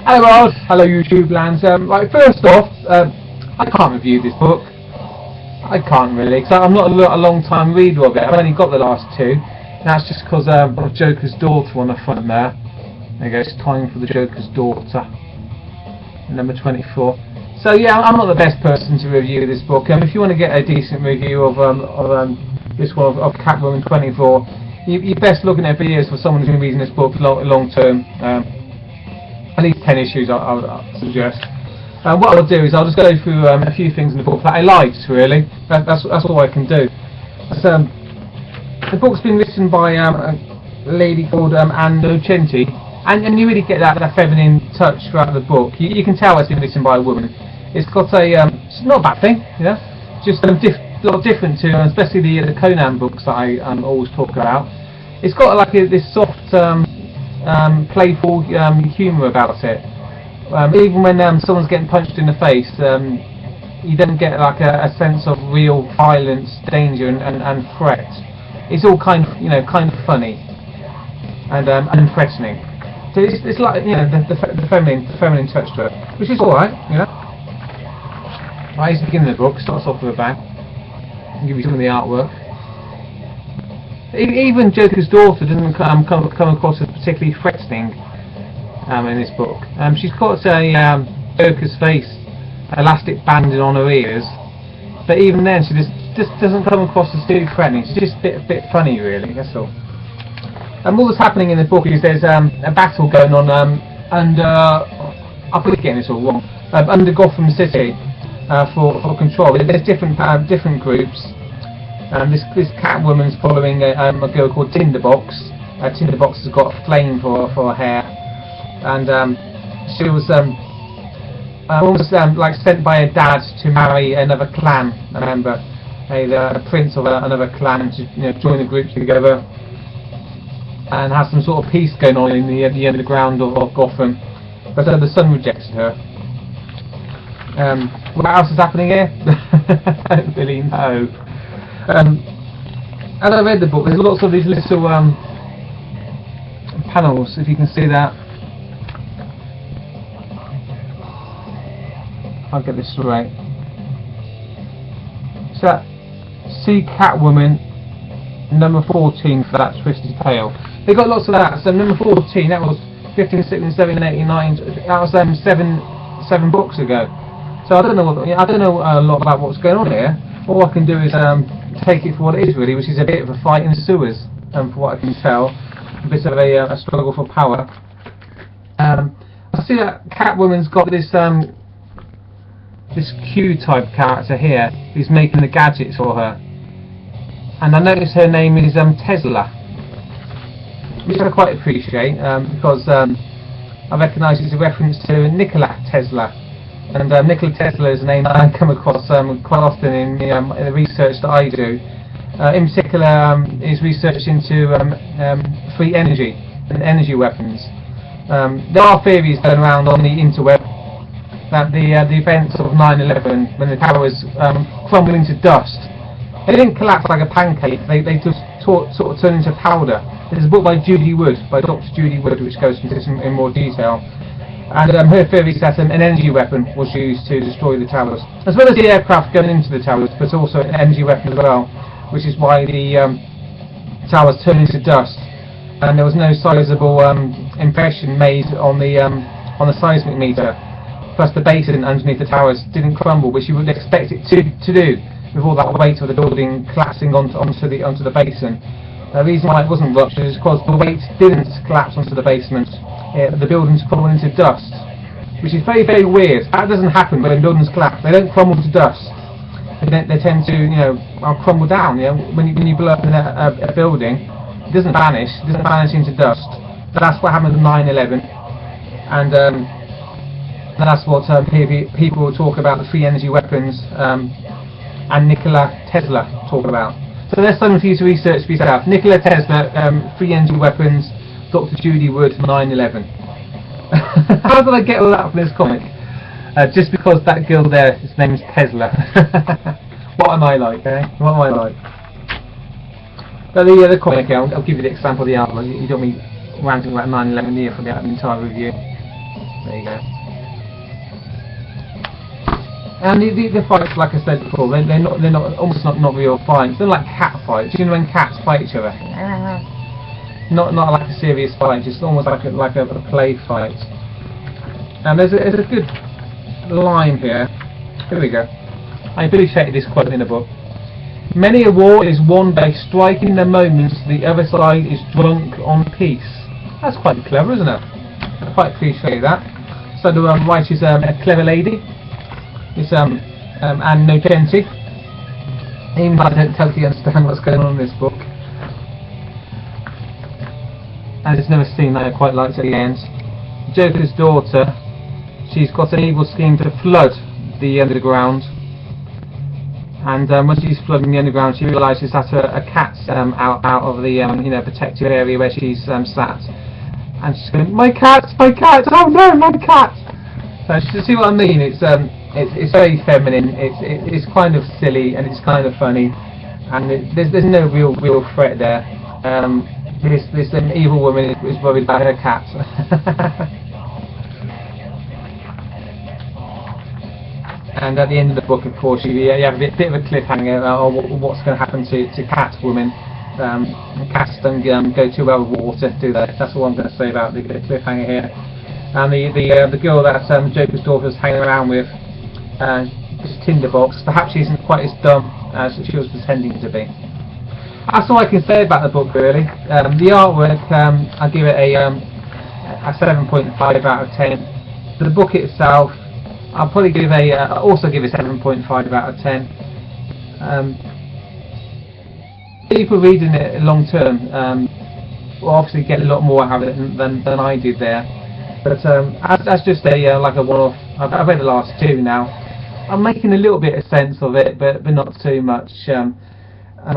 Hello Rod, hello YouTube lands. Right, first off, I can't review this book. I can't really, because I'm not a long time reader of it. I've only got the last two. And that's just because of Joker's daughter on the front there. There you go, it's time for the Joker's daughter. Number 24. So yeah, I'm not the best person to review this book. If you want to get a decent review of this one of Catwoman 24, you're best looking at videos for someone who's been reading this book long term. At least 10 issues I'll suggest. What I'll do is I'll just go through a few things in the book that I liked, really. That's all I can do. The book's been written by a lady called Anne Nocenti, and you really get that feminine touch throughout the book. You can tell it's been written by a woman. It's got it's not a bad thing, you know, just a lot different to, especially the Conan books that I always talk about. It's got like this soft, playful humour about it. Even when someone's getting punched in the face, you don't get like a sense of real violence, danger, and threat. It's all kind of funny and impressioning. So it's like, you know, the feminine touch to it, which is all right, you know. Right, it's the beginning of the book. Starts off with a bang. I'll give you some of the artwork. Even Joker's daughter doesn't come across as particularly threatening in this book. She's got a Joker's face elastic banded on her ears, but even then she just doesn't come across as too threatening. She's just a bit funny, really. That's all. And what's happening in the book is there's a battle going on under, I'm probably getting this all wrong, under Gotham City for control. There's different groups. This Catwoman's following a girl called Tinderbox. Tinderbox has got a flame for her hair, and she was almost like sent by her dad to marry another clan. I remember a prince of another clan to join the group together and have some sort of peace going on in the underground of Gotham. But the son rejected her. What else is happening here? I don't really know. As I read the book, there's lots of these little panels, if you can see that. I'll get this right. So, see Catwoman, number 14 for that twisted tale. They got lots of that. So number 14, that was 15, 16, 17, 18, 19. That was seven books ago. So I don't know a lot about what's going on here. All I can do is take it for what it is, really, which is a bit of a fight in the sewers, for what I can tell, a bit of a struggle for power. I see that Catwoman's got this Q-type character here who's making the gadgets for her, and I notice her name is Tesla, which I quite appreciate because I recognise it's a reference to Nicola Tesla. And Nicola Tesla is a name that I come across quite often in the research that I do. In particular, is research into free energy and energy weapons. There are theories going around on the interweb that the events of 9/11, when the towers crumbled into dust, they didn't collapse like a pancake. They just sort of turned into powder. There's a book by Judy Wood, by Dr. Judy Wood, which goes into this in more detail. And her theory is that an energy weapon was used to destroy the towers, as well as the aircraft going into the towers, but also an energy weapon as well, which is why the towers turned into dust, and there was no sizable impression made on the seismic meter. Plus, the basin underneath the towers didn't crumble, which you would expect it to do, with all that weight of the building collapsing onto the basin. The reason why it wasn't ruptured is because the weight didn't collapse onto the basement. The buildings crumble into dust, which is very, very weird. That doesn't happen when buildings collapse. They don't crumble to dust. They tend to, crumble down. When you blow up in a building, it doesn't vanish. It doesn't vanish into dust. But that's what happened with 9/11, and that's what people will talk about, the free energy weapons, and Nicola Tesla talk about. So there's something for you to research for yourself. Nicola Tesla, free energy weapons. Dr. Judy Wood, 9/11. How did I get all that from this comic? Just because that girl there, his name is Tesla. What am I like, eh? What am I like? But the comic, I'll give you the example of the artwork. You don't want me ranting about 9/11 here for the entire review. There you go. And the fights, like I said before, they're not almost not real fights. They're like cat fights. You know when cats fight each other? Not like a serious fight, just almost like a play fight. And there's a good line here. Here we go. I appreciated this quote in the book. Many a war is won by striking the moments the other side is drunk on peace. That's quite clever, isn't it? I quite appreciate that. So the writer is a clever lady. It's Anne Nocenti. Even though I don't totally understand what's going on in this book. And there's another scene that I quite liked at the end. Joker's daughter, she's got an evil scheme to flood the underground. And when she's flooding the underground, she realises that a cat's out of the protected area where she's sat, and she's going, my cat! Oh no, my cat! So see what I mean? It's very feminine. It's kind of silly and it's kind of funny, and there's no real threat there. This evil woman is worried about her cat. And at the end of the book, of course, you have a bit of a cliffhanger on what's going to happen to Catwoman. Cats don't go too well with water, do they? That's all I'm going to say about the cliffhanger here. And the girl that Joker's daughter was hanging around with, this tinderbox, perhaps she isn't quite as dumb as she was pretending to be. That's all I can say about the book, really. The artwork, I give it a 7.5 out of 10. The book itself, I'll probably give also give a 7.5 out of 10. People reading it long term will obviously get a lot more out of it than I did there. But as just like a one-off, I've read the last two now. I'm making a little bit of sense of it, but not too much. And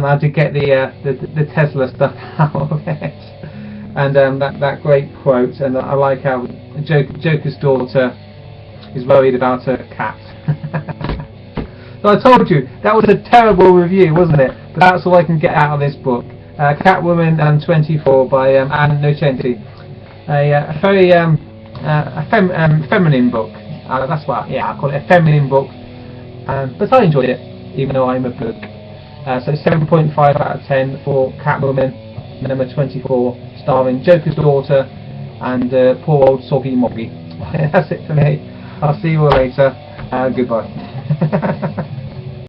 I did get the Tesla stuff out of it, and that great quote. And I like how Joker's daughter is worried about her cat. So I told you, that was a terrible review, wasn't it? But that's all I can get out of this book. Catwoman 24 by Anne Nocenti. A very feminine book. That's what, I call it a feminine book. But I enjoyed it, even though I'm a bloke. So 7.5 out of 10 for Catwoman number 24, starring Joker's daughter and poor old Soggy Moggy. That's it for me. I'll see you all later. Goodbye.